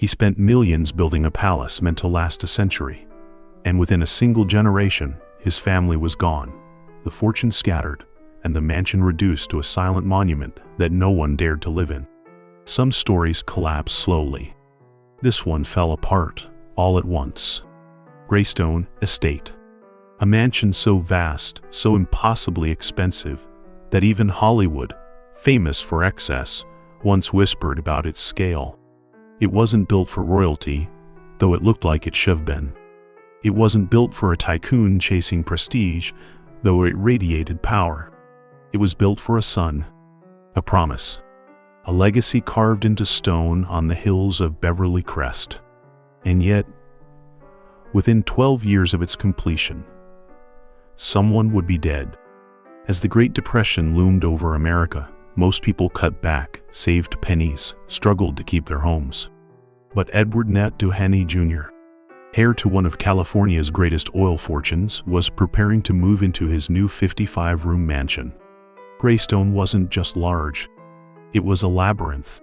He spent millions building a palace meant to last a century. And within a single generation, his family was gone, the fortune scattered, and the mansion reduced to a silent monument that no one dared to live in. Some stories collapse slowly. This one fell apart, all at once. Greystone Estate. A mansion so vast, so impossibly expensive, that even Hollywood, famous for excess, once whispered about its scale. It wasn't built for royalty, though it looked like it should have been. It wasn't built for a tycoon chasing prestige, though it radiated power. It was built for a son, a promise, a legacy carved into stone on the hills of Beverly Crest. And yet, within 12 years of its completion, someone would be dead. As the Great Depression loomed over America, most people cut back, saved pennies, struggled to keep their homes. But Edward Nat Doheny Jr., heir to one of California's greatest oil fortunes, was preparing to move into his new 55-room mansion. Greystone wasn't just large. It was a labyrinth.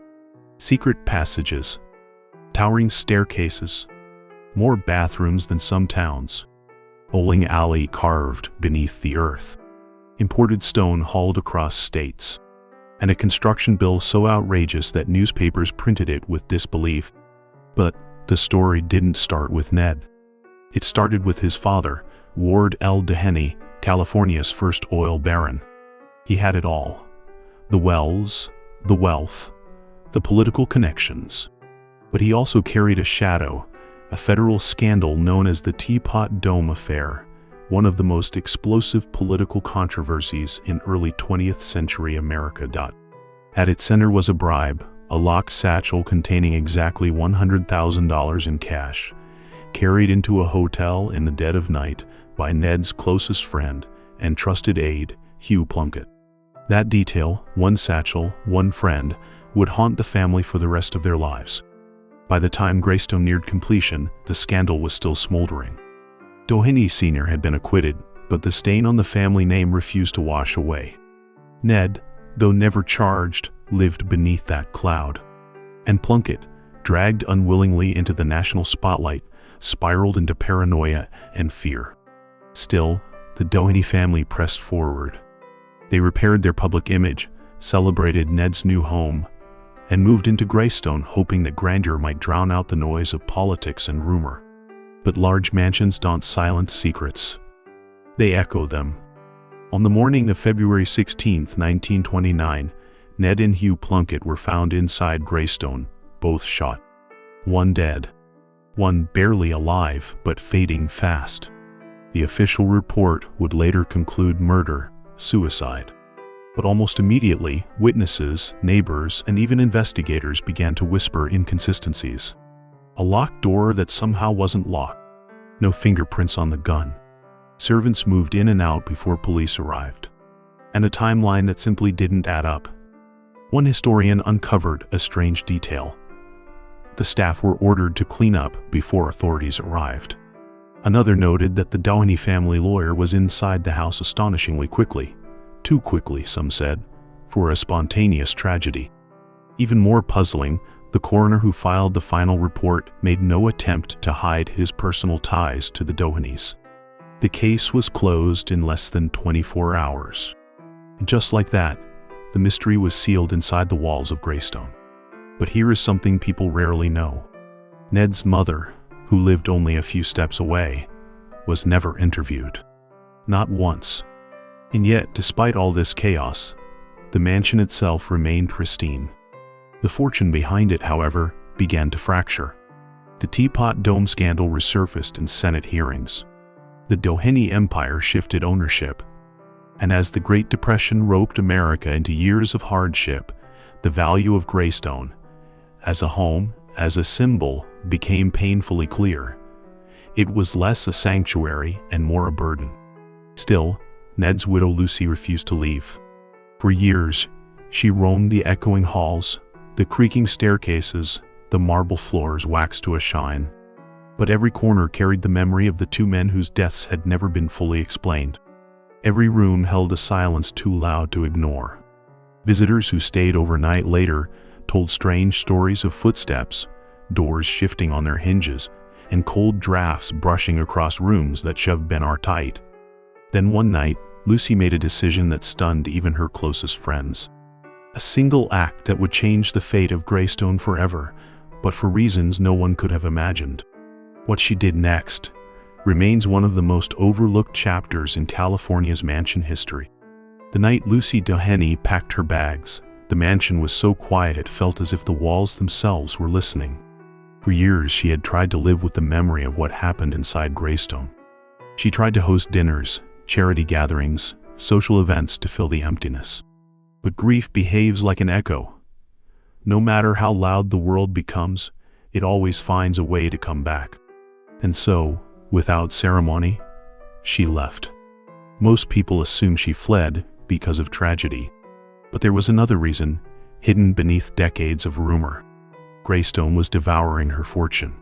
Secret passages, towering staircases, more bathrooms than some towns, bowling alley carved beneath the earth, imported stone hauled across states, and a construction bill so outrageous that newspapers printed it with disbelief. But the story didn't start with Ned. It started with his father, Ward L. Doheny, California's first oil baron. He had it all: the wells, the wealth, the political connections. But he also carried a shadow, a federal scandal known as the Teapot Dome Affair, one of the most explosive political controversies in early 20th century America. At its center was a bribe, a locked satchel containing exactly $100,000 in cash, carried into a hotel in the dead of night by Ned's closest friend and trusted aide, Hugh Plunkett. That detail, one satchel, one friend, would haunt the family for the rest of their lives. By the time Greystone neared completion, the scandal was still smoldering. Doheny Sr. had been acquitted, but the stain on the family name refused to wash away. Ned, though never charged, lived beneath that cloud. And Plunkett, dragged unwillingly into the national spotlight, spiraled into paranoia and fear. Still, the Doheny family pressed forward. They repaired their public image, celebrated Ned's new home, and moved into Greystone hoping that grandeur might drown out the noise of politics and rumor. But large mansions don't silence secrets. They echo them. On the morning of February 16, 1929, Ned and Hugh Plunkett were found inside Greystone, both shot. One dead. One barely alive but fading fast. The official report would later conclude murder, suicide. But almost immediately, witnesses, neighbors, and even investigators began to whisper inconsistencies. A locked door that somehow wasn't locked. No fingerprints on the gun. Servants moved in and out before police arrived. And a timeline that simply didn't add up. One historian uncovered a strange detail. The staff were ordered to clean up before authorities arrived. Another noted that the Doheny family lawyer was inside the house astonishingly quickly. Too quickly, some said, for a spontaneous tragedy. Even more puzzling, the coroner who filed the final report made no attempt to hide his personal ties to the Dohenys. The case was closed in less than 24 hours. And just like that, the mystery was sealed inside the walls of Greystone. But here is something people rarely know. Ned's mother, who lived only a few steps away, was never interviewed. Not once. And yet, despite all this chaos, the mansion itself remained pristine. The fortune behind it, however, began to fracture. The Teapot Dome scandal resurfaced in Senate hearings. The Doheny empire shifted ownership. And as the Great Depression roped America into years of hardship, the value of Greystone, as a home, as a symbol, became painfully clear. It was less a sanctuary and more a burden. Still, Ned's widow Lucy refused to leave. For years, she roamed the echoing halls, the creaking staircases, the marble floors waxed to a shine. But every corner carried the memory of the two men whose deaths had never been fully explained. Every room held a silence too loud to ignore. Visitors who stayed overnight later told strange stories of footsteps, doors shifting on their hinges, and cold drafts brushing across rooms that shoved Ben tight. Then one night, Lucy made a decision that stunned even her closest friends. A single act that would change the fate of Greystone forever, but for reasons no one could have imagined. What she did next remains one of the most overlooked chapters in California's mansion history. The night Lucy Doheny packed her bags, the mansion was so quiet it felt as if the walls themselves were listening. For years she had tried to live with the memory of what happened inside Greystone. She tried to host dinners, charity gatherings, social events to fill the emptiness. But grief behaves like an echo. No matter how loud the world becomes, it always finds a way to come back. And so, without ceremony, she left. Most people assume she fled because of tragedy. But there was another reason, hidden beneath decades of rumor. Greystone was devouring her fortune.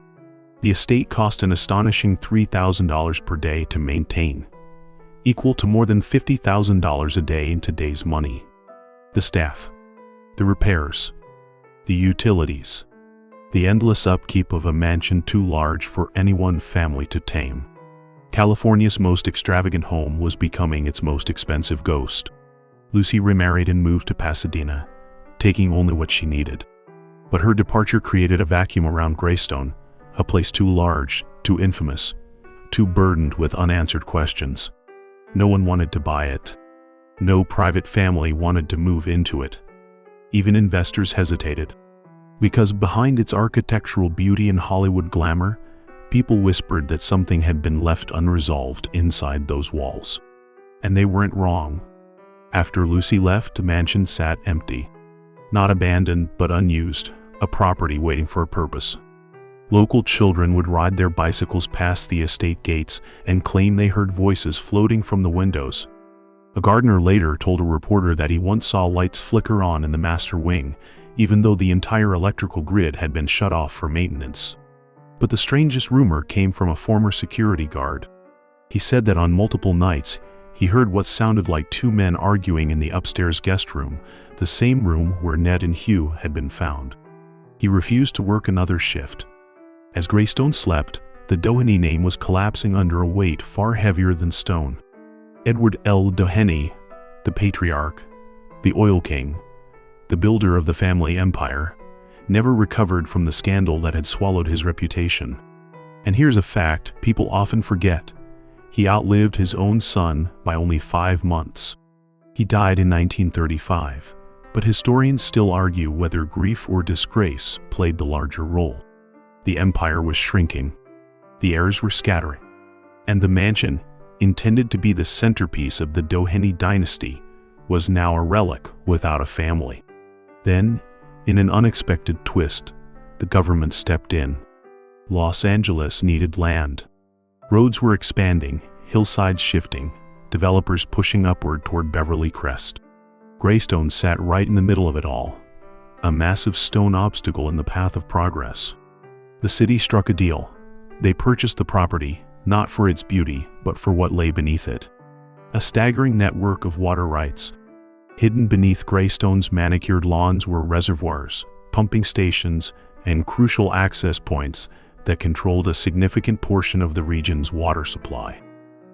The estate cost an astonishing $3,000 per day to maintain, equal to more than $50,000 a day in today's money. The staff, the repairs, the utilities, the endless upkeep of a mansion too large for any one family to tame. California's most extravagant home was becoming its most expensive ghost. Lucy remarried and moved to Pasadena, taking only what she needed. But her departure created a vacuum around Greystone, a place too large, too infamous, too burdened with unanswered questions. No one wanted to buy it. No private family wanted to move into it. Even investors hesitated. Because behind its architectural beauty and Hollywood glamour, people whispered that something had been left unresolved inside those walls. And they weren't wrong. After Lucy left, the mansion sat empty. Not abandoned, but unused, a property waiting for a purpose. Local children would ride their bicycles past the estate gates and claim they heard voices floating from the windows. A gardener later told a reporter that he once saw lights flicker on in the master wing, even though the entire electrical grid had been shut off for maintenance. But the strangest rumor came from a former security guard. He said that on multiple nights, he heard what sounded like two men arguing in the upstairs guest room, the same room where Ned and Hugh had been found. He refused to work another shift. As Greystone slept, the Doheny name was collapsing under a weight far heavier than stone. Edward L. Doheny, the patriarch, the oil king, the builder of the family empire, never recovered from the scandal that had swallowed his reputation. And here's a fact people often forget. He outlived his own son by only 5 months. He died in 1935, but historians still argue whether grief or disgrace played the larger role. The empire was shrinking. The heirs were scattering. And the mansion, intended to be the centerpiece of the Doheny dynasty, was now a relic without a family. Then, in an unexpected twist, the government stepped in. Los Angeles needed land. Roads were expanding, hillsides shifting, developers pushing upward toward Beverly Crest. Greystone sat right in the middle of it all, a massive stone obstacle in the path of progress. The city struck a deal. They purchased the property, not for its beauty, but for what lay beneath it. A staggering network of water rights. Hidden beneath Greystone's manicured lawns were reservoirs, pumping stations, and crucial access points that controlled a significant portion of the region's water supply.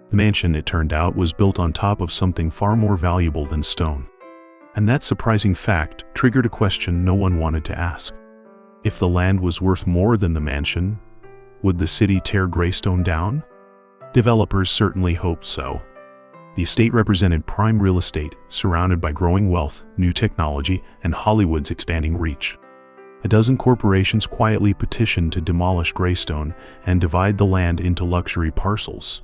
The mansion, it turned out, was built on top of something far more valuable than stone. And that surprising fact triggered a question no one wanted to ask. If the land was worth more than the mansion, would the city tear Greystone down? Developers certainly hoped so. The estate represented prime real estate, surrounded by growing wealth, new technology, and Hollywood's expanding reach. A dozen corporations quietly petitioned to demolish Greystone and divide the land into luxury parcels.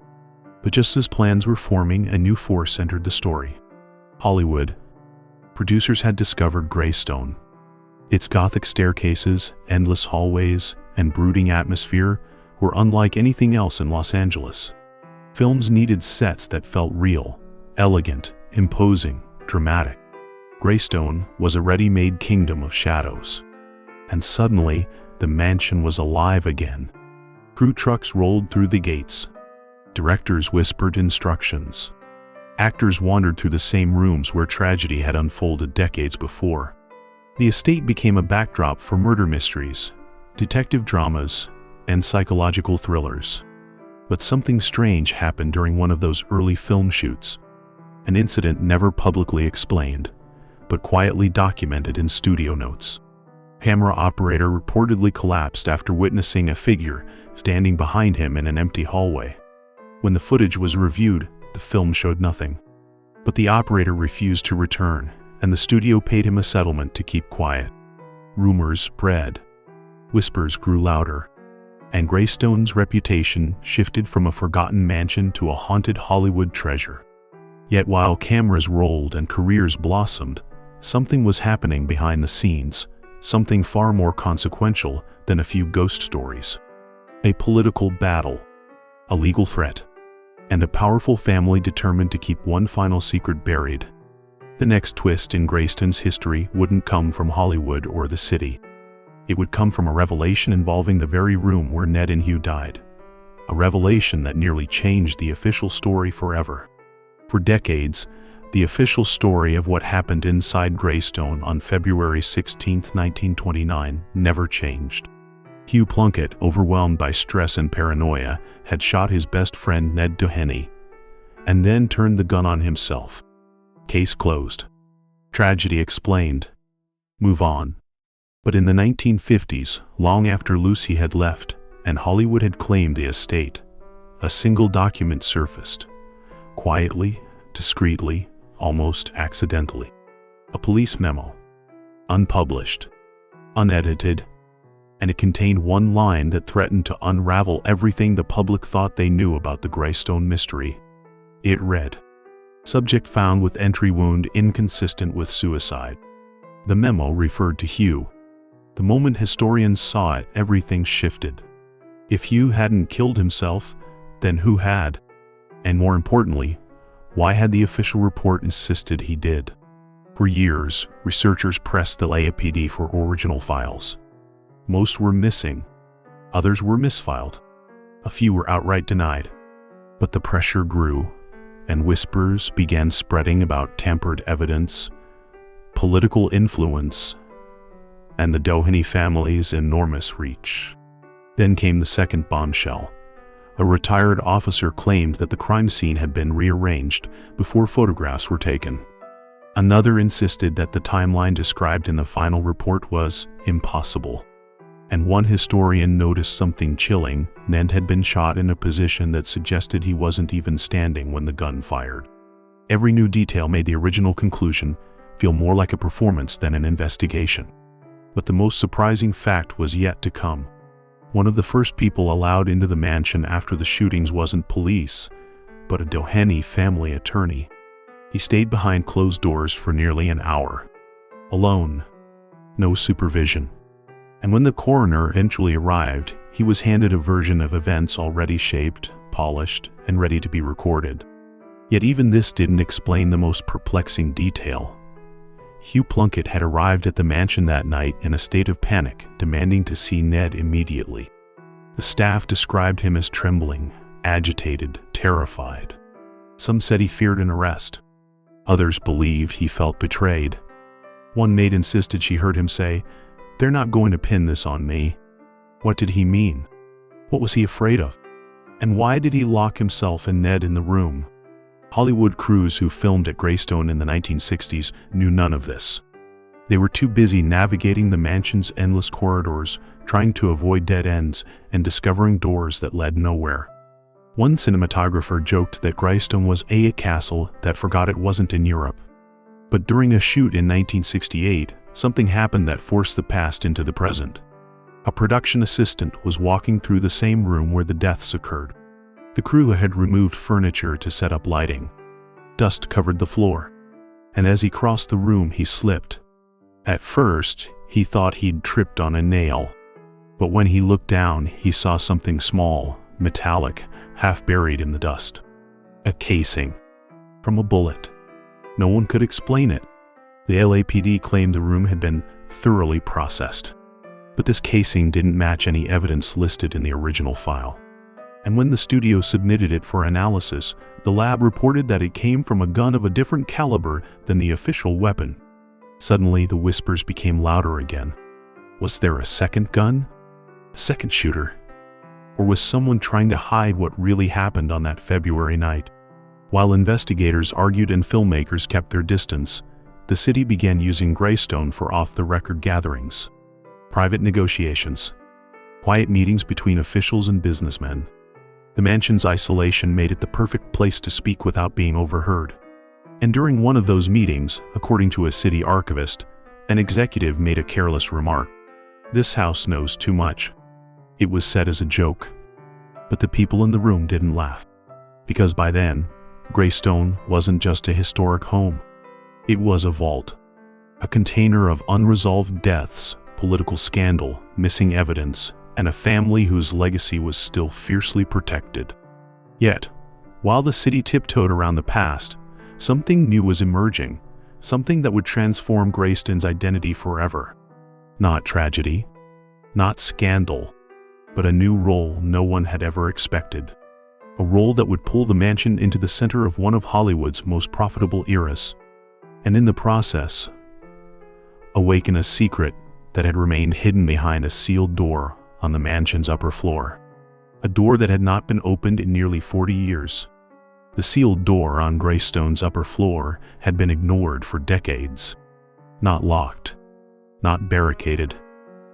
But just as plans were forming, a new force entered the story. Hollywood. Producers had discovered Greystone. Its Gothic staircases, endless hallways, and brooding atmosphere were unlike anything else in Los Angeles. Films needed sets that felt real, elegant, imposing, dramatic. Greystone was a ready-made kingdom of shadows. And suddenly, the mansion was alive again. Crew trucks rolled through the gates. Directors whispered instructions. Actors wandered through the same rooms where tragedy had unfolded decades before. The estate became a backdrop for murder mysteries, detective dramas, and psychological thrillers. But something strange happened during one of those early film shoots. An incident never publicly explained, but quietly documented in studio notes. Camera operator reportedly collapsed after witnessing a figure standing behind him in an empty hallway. When the footage was reviewed, the film showed nothing. But the operator refused to return, and the studio paid him a settlement to keep quiet. Rumors spread. Whispers grew louder. And Greystone's reputation shifted from a forgotten mansion to a haunted Hollywood treasure. Yet while cameras rolled and careers blossomed, something was happening behind the scenes, something far more consequential than a few ghost stories. A political battle, a legal threat, and a powerful family determined to keep one final secret buried. The next twist in Greystone's history wouldn't come from Hollywood or the city. It would come from a revelation involving the very room where Ned and Hugh died. A revelation that nearly changed the official story forever. For decades, the official story of what happened inside Greystone on February 16, 1929, never changed. Hugh Plunkett, overwhelmed by stress and paranoia, had shot his best friend Ned Doheny, and then turned the gun on himself. Case closed. Tragedy explained. Move on. But in the 1950s, long after Lucy had left, and Hollywood had claimed the estate, a single document surfaced. Quietly, discreetly, almost accidentally. A police memo. Unpublished. Unedited. And it contained one line that threatened to unravel everything the public thought they knew about the Greystone mystery. It read, "Subject found with entry wound inconsistent with suicide." The memo referred to Hugh. The moment historians saw it, everything shifted. If Hugh hadn't killed himself, then who had? And more importantly, why had the official report insisted he did? For years, researchers pressed the LAPD for original files. Most were missing. Others were misfiled. A few were outright denied. But the pressure grew, and whispers began spreading about tampered evidence, political influence, and the Doheny family's enormous reach. Then came the second bombshell. A retired officer claimed that the crime scene had been rearranged before photographs were taken. Another insisted that the timeline described in the final report was impossible. And one historian noticed something chilling. Ned had been shot in a position that suggested he wasn't even standing when the gun fired. Every new detail made the original conclusion feel more like a performance than an investigation. But the most surprising fact was yet to come. One of the first people allowed into the mansion after the shootings wasn't police, but a Doheny family attorney. He stayed behind closed doors for nearly an hour. Alone. No supervision. And when the coroner eventually arrived, he was handed a version of events already shaped, polished, and ready to be recorded. Yet even this didn't explain the most perplexing detail. Hugh Plunkett had arrived at the mansion that night in a state of panic, demanding to see Ned immediately. The staff described him as trembling, agitated, terrified. Some said he feared an arrest. Others believed he felt betrayed. One maid insisted she heard him say, "They're not going to pin this on me." What did he mean? What was he afraid of? And why did he lock himself and Ned in the room? Hollywood crews who filmed at Greystone in the 1960s knew none of this. They were too busy navigating the mansion's endless corridors, trying to avoid dead ends, and discovering doors that led nowhere. One cinematographer joked that Greystone was a castle that forgot it wasn't in Europe. But during a shoot in 1968, something happened that forced the past into the present. A production assistant was walking through the same room where the deaths occurred. The crew had removed furniture to set up lighting. Dust covered the floor. And as he crossed the room, he slipped. At first, he thought he'd tripped on a nail. But when he looked down, he saw something small, metallic, half buried in the dust. A casing. From a bullet. No one could explain it. The LAPD claimed the room had been thoroughly processed. But this casing didn't match any evidence listed in the original file. And when the studio submitted it for analysis, the lab reported that it came from a gun of a different caliber than the official weapon. Suddenly, the whispers became louder again. Was there a second gun? A second shooter? Or was someone trying to hide what really happened on that February night? While investigators argued and filmmakers kept their distance, the city began using Greystone for off-the-record gatherings, private negotiations, quiet meetings between officials and businessmen. The mansion's isolation made it the perfect place to speak without being overheard. And during one of those meetings, according to a city archivist, an executive made a careless remark. "This house knows too much." It was said as a joke. But the people in the room didn't laugh. Because by then, Greystone wasn't just a historic home. It was a vault. A container of unresolved deaths, political scandal, missing evidence, and a family whose legacy was still fiercely protected. Yet, while the city tiptoed around the past, something new was emerging, something that would transform Greystone's identity forever. Not tragedy, not scandal, but a new role no one had ever expected. A role that would pull the mansion into the center of one of Hollywood's most profitable eras, and in the process, awaken a secret that had remained hidden behind a sealed door on the mansion's upper floor. A door that had not been opened in nearly 40 years. The sealed door on Greystone's upper floor had been ignored for decades. Not locked, not barricaded,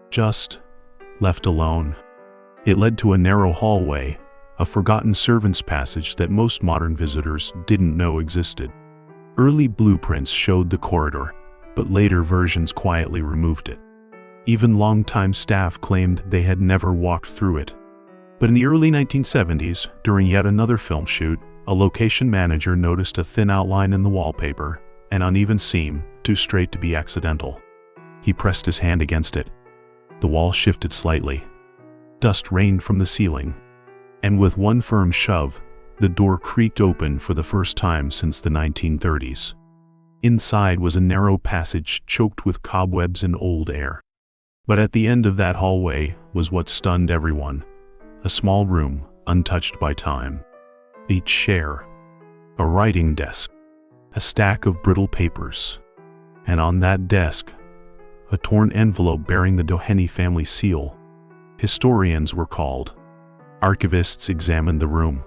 just left alone. It led to a narrow hallway, a forgotten servant's passage that most modern visitors didn't know existed. Early blueprints showed the corridor, but later versions quietly removed it. Even longtime staff claimed they had never walked through it. But in the early 1970s, during yet another film shoot, a location manager noticed a thin outline in the wallpaper, an uneven seam, too straight to be accidental. He pressed his hand against it. The wall shifted slightly. Dust rained from the ceiling. And with one firm shove, the door creaked open for the first time since the 1930s. Inside was a narrow passage choked with cobwebs and old air. But at the end of that hallway was what stunned everyone. A small room, untouched by time. A chair. A writing desk. A stack of brittle papers. And on that desk, a torn envelope bearing the Doheny family seal. Historians were called. Archivists examined the room.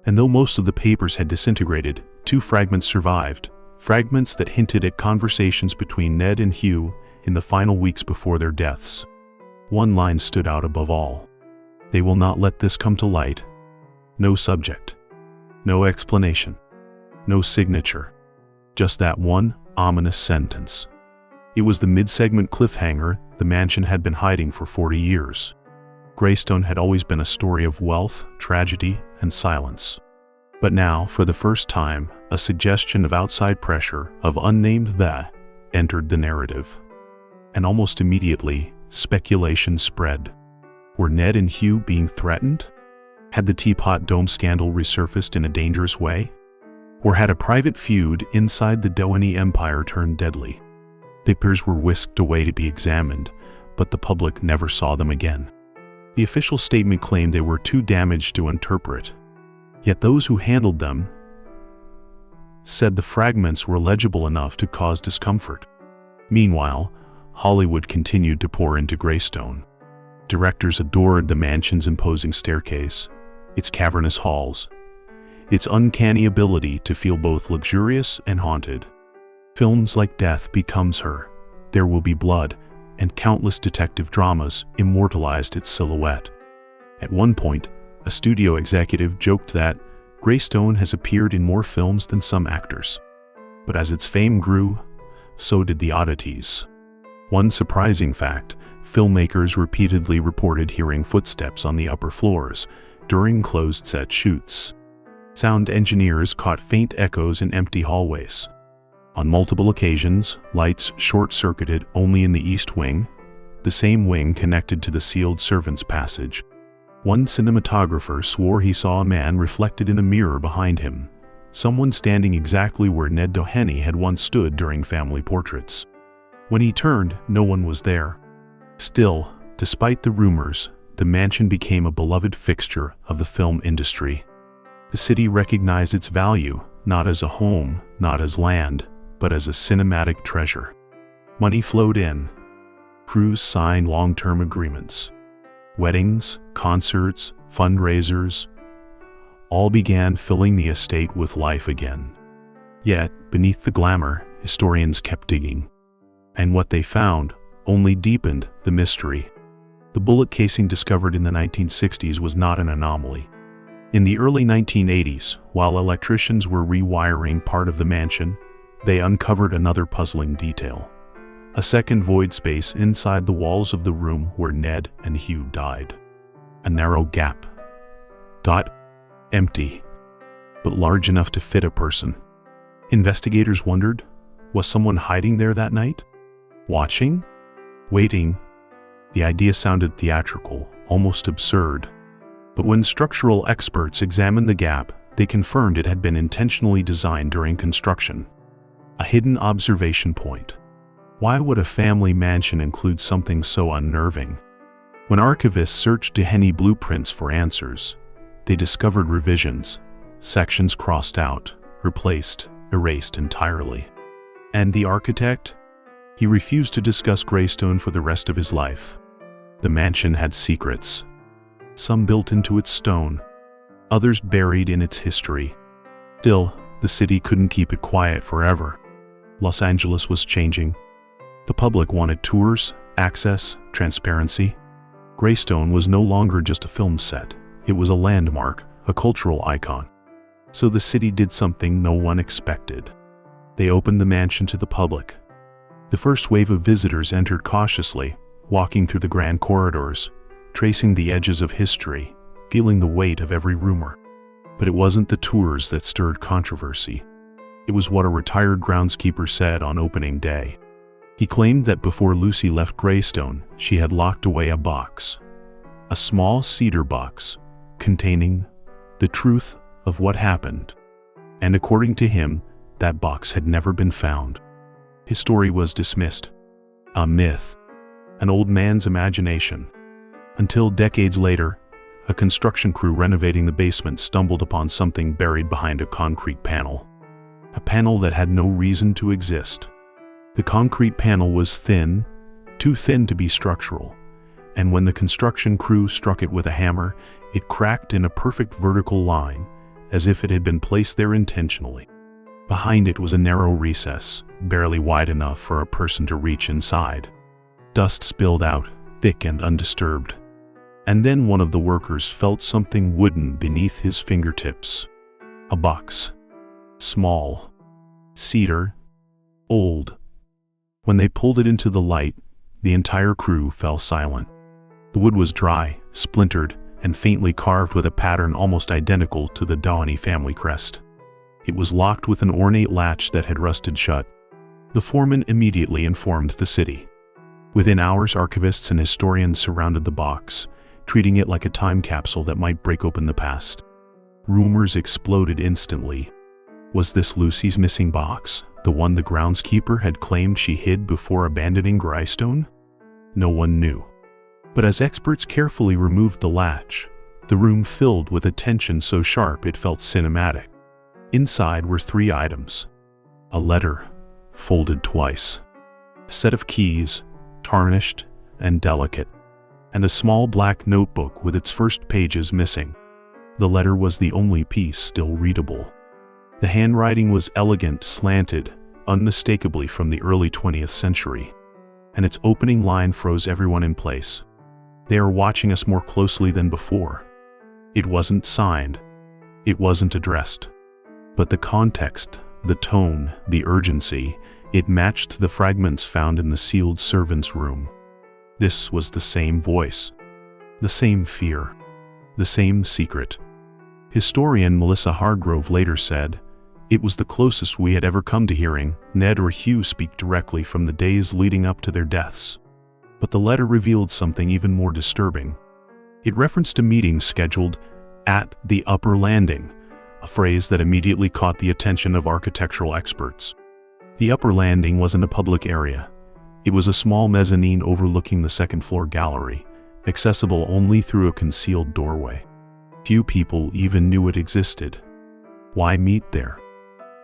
And though most of the papers had disintegrated, 2 fragments survived. Fragments that hinted at conversations between Ned and Hugh in the final weeks before their deaths. One line stood out above all. "They will not let this come to light." No subject. No explanation. No signature. Just that one ominous sentence. It was the mid-segment cliffhanger the mansion had been hiding for 40 years. Greystone had always been a story of wealth, tragedy, and silence. But now, for the first time, a suggestion of outside pressure, of unnamed that, entered the narrative. And almost immediately, speculation spread. Were Ned and Hugh being threatened? Had the Teapot Dome scandal resurfaced in a dangerous way? Or had a private feud inside the Doheny empire turned deadly? Papers were whisked away to be examined, but the public never saw them again. The official statement claimed they were too damaged to interpret. Yet those who handled them said the fragments were legible enough to cause discomfort. Meanwhile, Hollywood continued to pour into Greystone. Directors adored the mansion's imposing staircase, its cavernous halls, its uncanny ability to feel both luxurious and haunted. Films like Death Becomes Her, There Will Be Blood, and countless detective dramas immortalized its silhouette. At one point, a studio executive joked that Greystone has appeared in more films than some actors. But as its fame grew, so did the oddities. One surprising fact, filmmakers repeatedly reported hearing footsteps on the upper floors during closed-set shoots. Sound engineers caught faint echoes in empty hallways. On multiple occasions, lights short-circuited only in the east wing, the same wing connected to the sealed servants' passage. One cinematographer swore he saw a man reflected in a mirror behind him, someone standing exactly where Ned Doheny had once stood during family portraits. When he turned, no one was there. Still, despite the rumors, the mansion became a beloved fixture of the film industry. The city recognized its value, not as a home, not as land, but as a cinematic treasure. Money flowed in. Crews signed long-term agreements. Weddings, concerts, fundraisers, all began filling the estate with life again. Yet, beneath the glamour, historians kept digging. And what they found only deepened the mystery. The bullet casing discovered in the 1960s was not an anomaly. In the early 1980s, while electricians were rewiring part of the mansion, they uncovered another puzzling detail. A second void space inside the walls of the room where Ned and Hugh died. A narrow gap. Empty, but large enough to fit a person. Investigators wondered, was someone hiding there that night? Watching? Waiting? The idea sounded theatrical, almost absurd. But when structural experts examined the gap, they confirmed it had been intentionally designed during construction. A hidden observation point. Why would a family mansion include something so unnerving? When archivists searched Dehenny blueprints for answers, they discovered revisions, sections crossed out, replaced, erased entirely. And the architect? He refused to discuss Greystone for the rest of his life. The mansion had secrets. Some built into its stone, others buried in its history. Still, the city couldn't keep it quiet forever. Los Angeles was changing. The public wanted tours, access, transparency. Greystone was no longer just a film set. It was a landmark, a cultural icon. So the city did something no one expected. They opened the mansion to the public. The first wave of visitors entered cautiously, walking through the grand corridors, tracing the edges of history, feeling the weight of every rumor. But it wasn't the tours that stirred controversy. It was what a retired groundskeeper said on opening day. He claimed that before Lucy left Greystone, she had locked away a box. A small cedar box, containing the truth of what happened. And according to him, that box had never been found. His story was dismissed. A myth. An old man's imagination. Until decades later, a construction crew renovating the basement stumbled upon something buried behind a concrete panel. A panel that had no reason to exist. The concrete panel was thin, too thin to be structural, and when the construction crew struck it with a hammer, it cracked in a perfect vertical line, as if it had been placed there intentionally. Behind it was a narrow recess, barely wide enough for a person to reach inside. Dust spilled out, thick and undisturbed. And then one of the workers felt something wooden beneath his fingertips. A box. Small. Cedar. Old. When they pulled it into the light, the entire crew fell silent. The wood was dry, splintered, and faintly carved with a pattern almost identical to the Doheny family crest. It was locked with an ornate latch that had rusted shut. The foreman immediately informed the city. Within hours, archivists and historians surrounded the box, treating it like a time capsule that might break open the past. Rumors exploded instantly. Was this Lucy's missing box, the one the groundskeeper had claimed she hid before abandoning Greystone? No one knew. But as experts carefully removed the latch, the room filled with a tension so sharp it felt cinematic. Inside were 3 items. A letter, folded twice. A set of keys, tarnished and delicate. And a small black notebook with its first pages missing. The letter was the only piece still readable. The handwriting was elegant, slanted, unmistakably from the early 20th century. And its opening line froze everyone in place. They are watching us more closely than before. It wasn't signed. It wasn't addressed. But the context, the tone, the urgency, it matched the fragments found in the sealed servants' room. This was the same voice. The same fear. The same secret. Historian Melissa Hargrove later said, "It was the closest we had ever come to hearing Ned or Hugh speak directly from the days leading up to their deaths." But the letter revealed something even more disturbing. It referenced a meeting scheduled at the upper landing, a phrase that immediately caught the attention of architectural experts. The upper landing wasn't a public area. It was a small mezzanine overlooking the second-floor gallery, accessible only through a concealed doorway. Few people even knew it existed. Why meet there?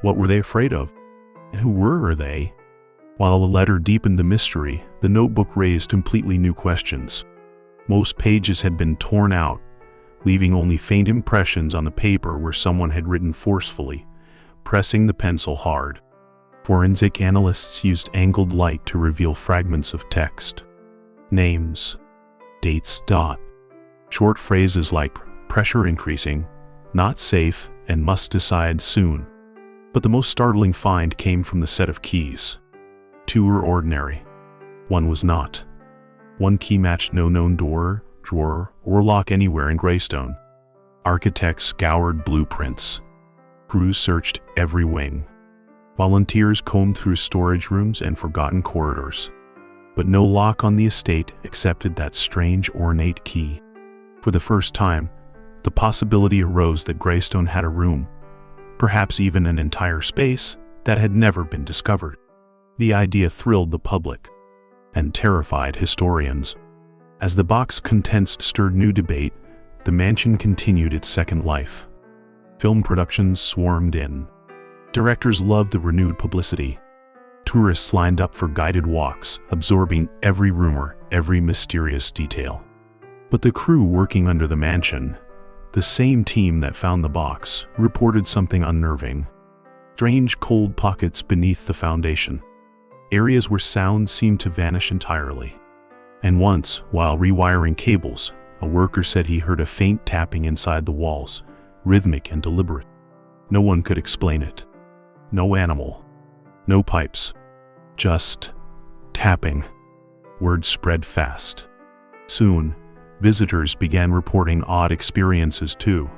What were they afraid of? And who were they? While the letter deepened the mystery, the notebook raised completely new questions. Most pages had been torn out, leaving only faint impressions on the paper where someone had written forcefully, pressing the pencil hard. Forensic analysts used angled light to reveal fragments of text. Names, dates, short phrases like pressure increasing, not safe, and must decide soon. But the most startling find came from the set of keys. 2 were ordinary. 1 was not. 1 key matched no known door, drawer, or lock anywhere in Greystone. Architects scoured blueprints. Crews searched every wing. Volunteers combed through storage rooms and forgotten corridors. But no lock on the estate accepted that strange ornate key. For the first time, the possibility arose that Greystone had a room, perhaps even an entire space, that had never been discovered. The idea thrilled the public and terrified historians. As the box's contents stirred new debate, the mansion continued its second life. Film productions swarmed in. Directors loved the renewed publicity. Tourists lined up for guided walks, absorbing every rumor, every mysterious detail. But the crew working under the mansion, the same team that found the box, reported something unnerving. Strange cold pockets beneath the foundation. Areas where sound seemed to vanish entirely. And once, while rewiring cables, a worker said he heard a faint tapping inside the walls, rhythmic and deliberate. No one could explain it. No animal. No pipes. Just tapping. Word spread fast. Soon, visitors began reporting odd experiences too.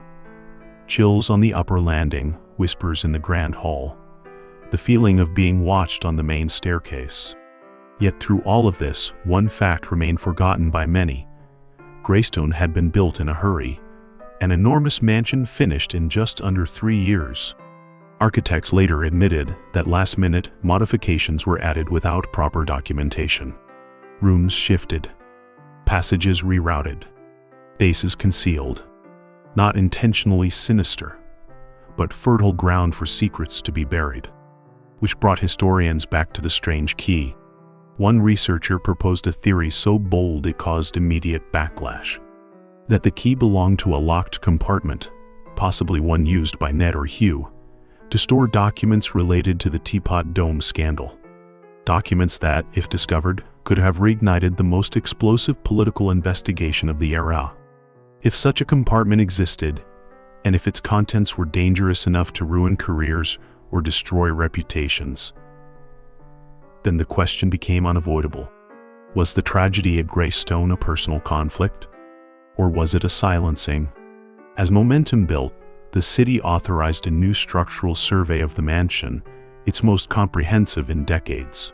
Chills on the upper landing, whispers in the grand hall. The feeling of being watched on the main staircase. Yet through all of this, one fact remained forgotten by many. Greystone had been built in a hurry. An enormous mansion finished in just under 3 years. Architects later admitted that last-minute modifications were added without proper documentation. Rooms shifted. Passages rerouted. Bases concealed. Not intentionally sinister, but fertile ground for secrets to be buried. Which brought historians back to the strange key. One researcher proposed a theory so bold it caused immediate backlash. That the key belonged to a locked compartment, possibly one used by Ned or Hugh, to store documents related to the Teapot Dome scandal. Documents that, if discovered, could have reignited the most explosive political investigation of the era. If such a compartment existed, and if its contents were dangerous enough to ruin careers or destroy reputations, then the question became unavoidable. Was the tragedy at Greystone a personal conflict? Or was it a silencing? As momentum built, the city authorized a new structural survey of the mansion, its most comprehensive in decades.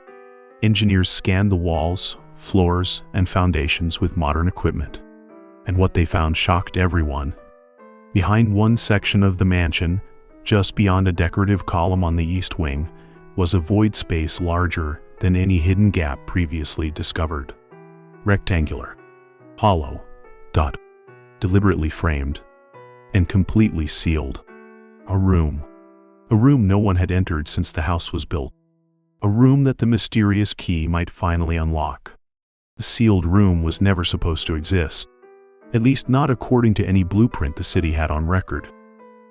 Engineers scanned the walls, floors, and foundations with modern equipment. And what they found shocked everyone. Behind one section of the mansion, just beyond a decorative column on the east wing, was a void space larger than any hidden gap previously discovered. Rectangular, hollow, deliberately framed, and completely sealed. A room no one had entered since the house was built. A room that the mysterious key might finally unlock. The sealed room was never supposed to exist, at least not according to any blueprint the city had on record.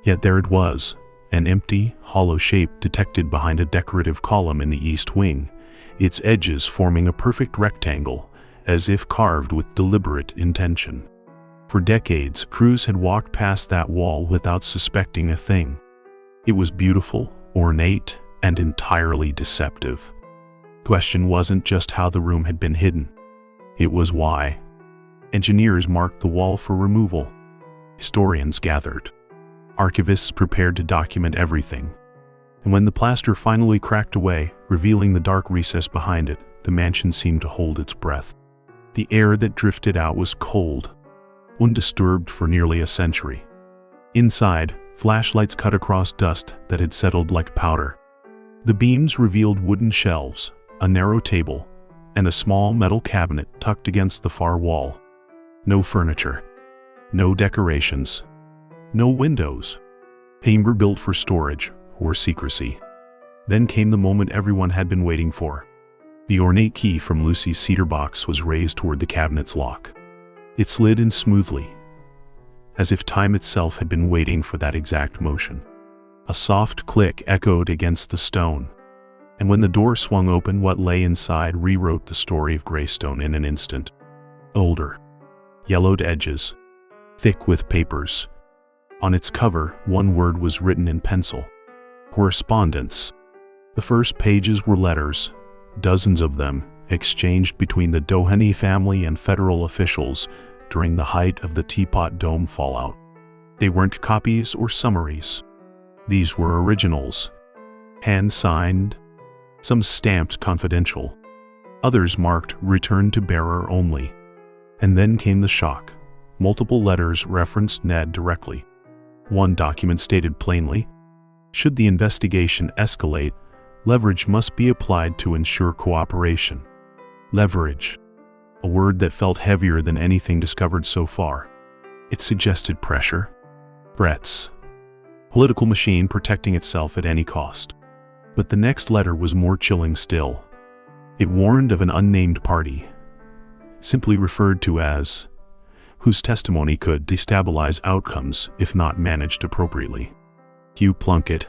Yet there it was, an empty, hollow shape detected behind a decorative column in the east wing, its edges forming a perfect rectangle, as if carved with deliberate intention. For decades, crews had walked past that wall without suspecting a thing. It was beautiful, ornate, and entirely deceptive. The question wasn't just how the room had been hidden. It was why. Engineers marked the wall for removal. Historians gathered. Archivists prepared to document everything. And when the plaster finally cracked away, revealing the dark recess behind it, the mansion seemed to hold its breath. The air that drifted out was cold, undisturbed for nearly a century. Inside, flashlights cut across dust that had settled like powder. The beams revealed wooden shelves, a narrow table, and a small metal cabinet tucked against the far wall. No furniture. No decorations. No windows. Chamber built for storage or secrecy. Then came the moment everyone had been waiting for. The ornate key from Lucy's cedar box was raised toward the cabinet's lock. It slid in smoothly, as if time itself had been waiting for that exact motion. A soft click echoed against the stone, and when the door swung open, what lay inside rewrote the story of Greystone in an instant. Older, yellowed edges, thick with papers. On its cover, one word was written in pencil: correspondence. The first pages were letters, dozens of them, exchanged between the Doheny family and federal officials during the height of the Teapot Dome fallout. They weren't copies or summaries. These were originals, hand-signed, some stamped confidential, others marked return to bearer only. And then came the shock. Multiple letters referenced Ned directly. One document stated plainly, should the investigation escalate, leverage must be applied to ensure cooperation. Leverage, a word that felt heavier than anything discovered so far. It suggested pressure, threats, political machine protecting itself at any cost. But the next letter was more chilling still. It warned of an unnamed party, simply referred to as, whose testimony could destabilize outcomes if not managed appropriately. Hugh Plunkett.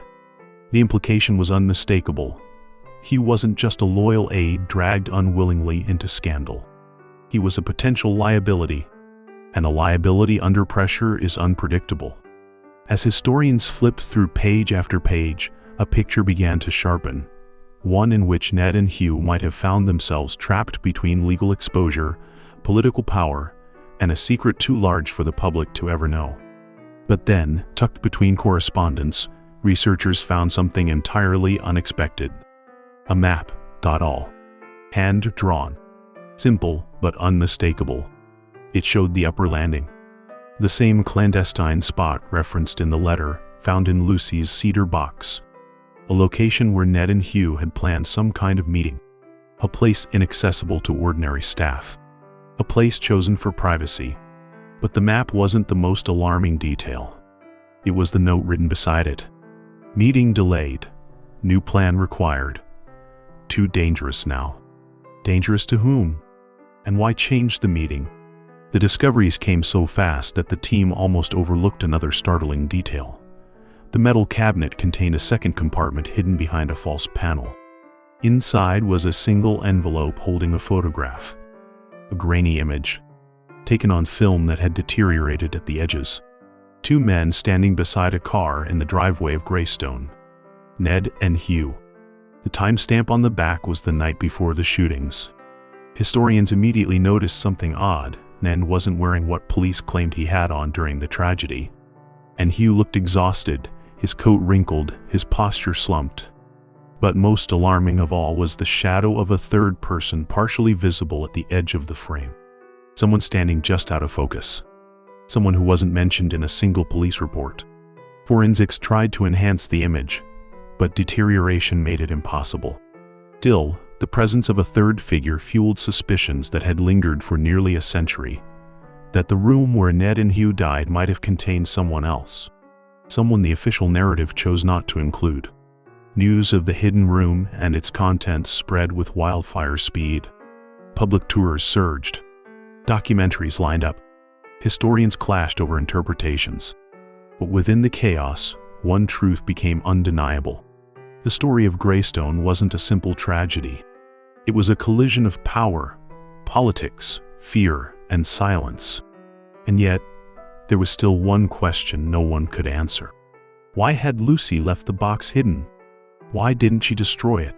The implication was unmistakable. He wasn't just a loyal aide dragged unwillingly into scandal. He was a potential liability, and a liability under pressure is unpredictable. As historians flipped through page after page, a picture began to sharpen, one in which Ned and Hugh might have found themselves trapped between legal exposure, political power, and a secret too large for the public to ever know. But then, tucked between correspondence, researchers found something entirely unexpected. A map, all. Hand-drawn. Simple, but unmistakable. It showed the upper landing. The same clandestine spot referenced in the letter, found in Lucy's cedar box. A location where Ned and Hugh had planned some kind of meeting. A place inaccessible to ordinary staff. A place chosen for privacy. But the map wasn't the most alarming detail. It was the note written beside it. Meeting delayed. New plan required. Too dangerous now. Dangerous to whom? And why change the meeting? The discoveries came so fast that the team almost overlooked another startling detail. The metal cabinet contained a second compartment hidden behind a false panel. Inside was a single envelope holding a photograph. A grainy image, taken on film that had deteriorated at the edges. Two men standing beside a car in the driveway of Greystone. Ned and Hugh. The timestamp on the back was the night before the shootings. Historians immediately noticed something odd. Ned wasn't wearing what police claimed he had on during the tragedy. And Hugh looked exhausted, his coat wrinkled, his posture slumped. But most alarming of all was the shadow of a third person partially visible at the edge of the frame. Someone standing just out of focus. Someone who wasn't mentioned in a single police report. Forensics tried to enhance the image, but deterioration made it impossible. Still, the presence of a third figure fueled suspicions that had lingered for nearly a century. That the room where Ned and Hugh died might have contained someone else. Someone the official narrative chose not to include. News of the hidden room and its contents spread with wildfire speed. Public tours surged. Documentaries lined up. Historians clashed over interpretations. But within the chaos, one truth became undeniable. The story of Greystone wasn't a simple tragedy. It was a collision of power, politics, fear, and silence. And yet, there was still one question no one could answer. Why had Lucy left the box hidden? Why didn't she destroy it?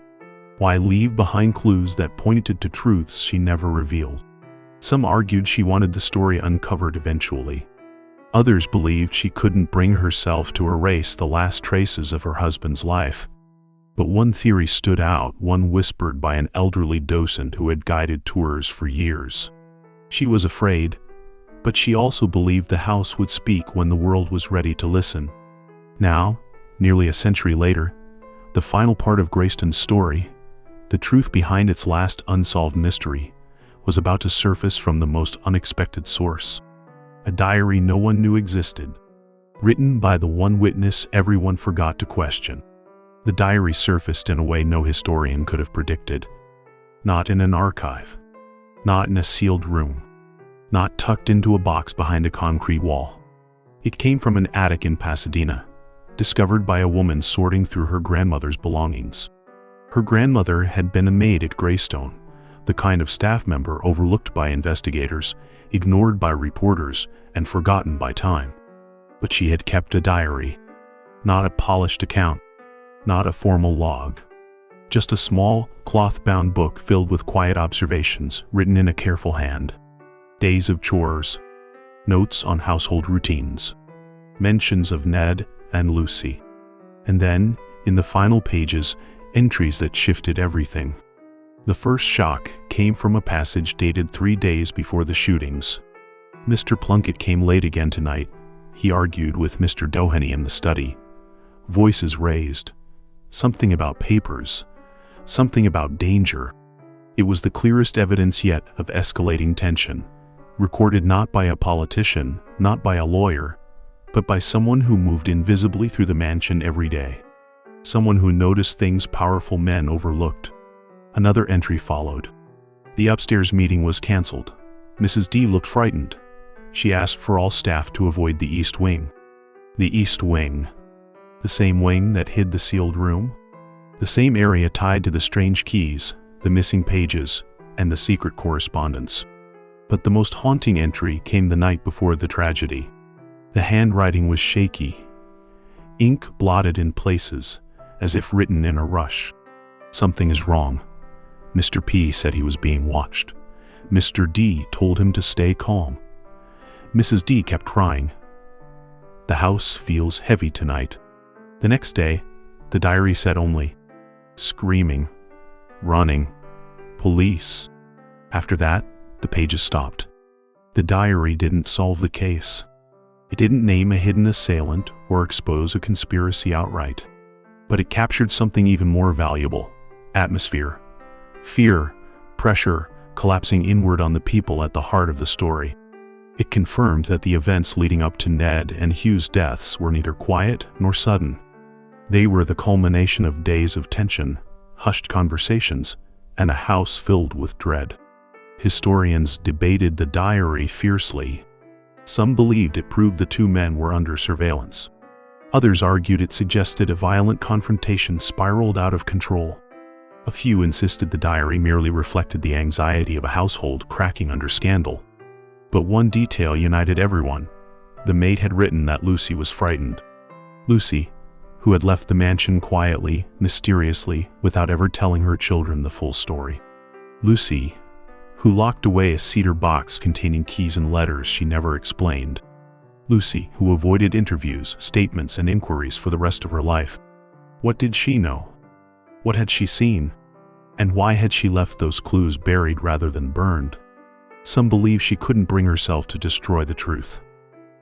Why leave behind clues that pointed to truths she never revealed? Some argued she wanted the story uncovered eventually. Others believed she couldn't bring herself to erase the last traces of her husband's life. But one theory stood out, one whispered by an elderly docent who had guided tours for years. She was afraid, but she also believed the house would speak when the world was ready to listen. Now, nearly a century later, the final part of Greystone's story, the truth behind its last unsolved mystery, was about to surface from the most unexpected source. A diary no one knew existed, written by the one witness everyone forgot to question. The diary surfaced in a way no historian could have predicted. Not in an archive. Not in a sealed room. not tucked into a box behind a concrete wall. It came from an attic in Pasadena, discovered by a woman sorting through her grandmother's belongings. Her grandmother had been a maid at Greystone, the kind of staff member overlooked by investigators, ignored by reporters, and forgotten by time. But she had kept a diary. Not a polished account, not a formal log. Just a small, cloth-bound book filled with quiet observations written in a careful hand. Days of chores, notes on household routines, mentions of Ned and Lucy. And then, in the final pages, entries that shifted everything. The first shock came from a passage dated 3 days before the shootings. Mr. Plunkett came late again tonight, he argued with Mr. Doheny in the study. Voices raised. Something about papers. Something about danger. It was the clearest evidence yet of escalating tension, recorded not by a politician, not by a lawyer, but by someone who moved invisibly through the mansion every day. Someone who noticed things powerful men overlooked. Another entry followed. The upstairs meeting was canceled. Mrs. D looked frightened. She asked for all staff to avoid the East Wing. The East Wing. The same wing that hid the sealed room? The same area tied to the strange keys, the missing pages, and the secret correspondence. But the most haunting entry came the night before the tragedy. The handwriting was shaky. Ink blotted in places, as if written in a rush. Something is wrong. Mr. P said he was being watched. Mr. D told him to stay calm. Mrs. D kept crying. The house feels heavy tonight. The next day, the diary said only, screaming, running, police. After that, the pages stopped. The diary didn't solve the case. It didn't name a hidden assailant or expose a conspiracy outright. But it captured something even more valuable: atmosphere. Fear, pressure, collapsing inward on the people at the heart of the story. It confirmed that the events leading up to Ned and Hugh's deaths were neither quiet nor sudden. They were the culmination of days of tension, hushed conversations, and a house filled with dread. Historians debated the diary fiercely. Some believed it proved the two men were under surveillance. Others argued it suggested a violent confrontation spiraled out of control. A few insisted the diary merely reflected the anxiety of a household cracking under scandal. But one detail united everyone. The maid had written that Lucy was frightened. Lucy, who had left the mansion quietly, mysteriously, without ever telling her children the full story. Lucy, who locked away a cedar box containing keys and letters she never explained. Lucy, who avoided interviews, statements, and inquiries for the rest of her life. What did she know? What had she seen? And why had she left those clues buried rather than burned? Some believe she couldn't bring herself to destroy the truth.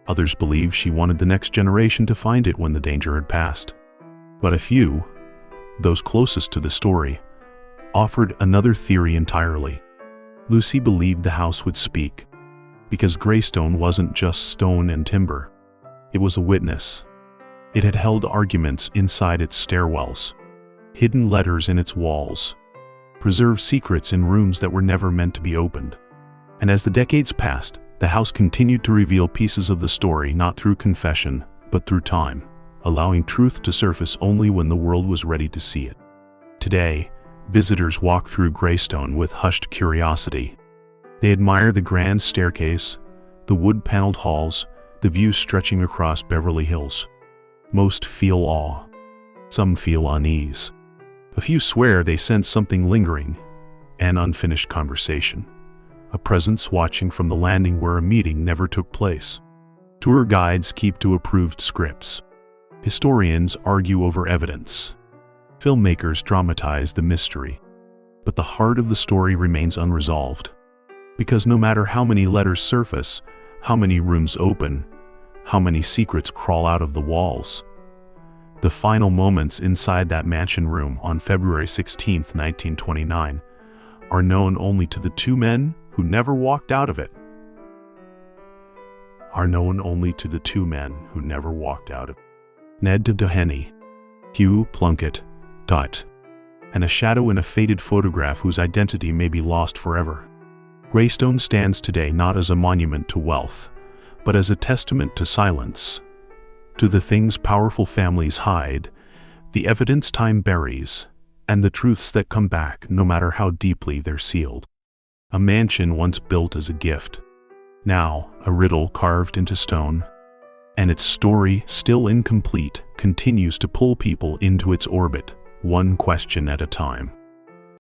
Others believe she wanted the next generation to find it when the danger had passed. But a few, those closest to the story, offered another theory entirely. Lucy believed the house would speak, because Greystone wasn't just stone and timber. It was a witness. It had held arguments inside its stairwells, hidden letters in its walls, preserved secrets in rooms that were never meant to be opened. And as the decades passed, the house continued to reveal pieces of the story not through confession, but through time, allowing truth to surface only when the world was ready to see it. Today, visitors walk through Greystone with hushed curiosity. They admire the grand staircase, the wood-paneled halls, the views stretching across Beverly Hills. Most feel awe. Some feel unease. A few swear they sense something lingering, an unfinished conversation. A presence watching from the landing where a meeting never took place. Tour guides keep to approved scripts. Historians argue over evidence. Filmmakers dramatize the mystery. But the heart of the story remains unresolved. Because no matter how many letters surface, how many rooms open, how many secrets crawl out of the walls, the final moments inside that mansion room on February 16, 1929, are known only to the two men who never walked out of it. Ned Doheny, Hugh Plunkett, and a shadow in a faded photograph whose identity may be lost forever. Greystone stands today not as a monument to wealth, but as a testament to silence, to the things powerful families hide, the evidence time buries, and the truths that come back no matter how deeply they're sealed. A mansion once built as a gift, now a riddle carved into stone, and its story, still incomplete, continues to pull people into its orbit, one question at a time.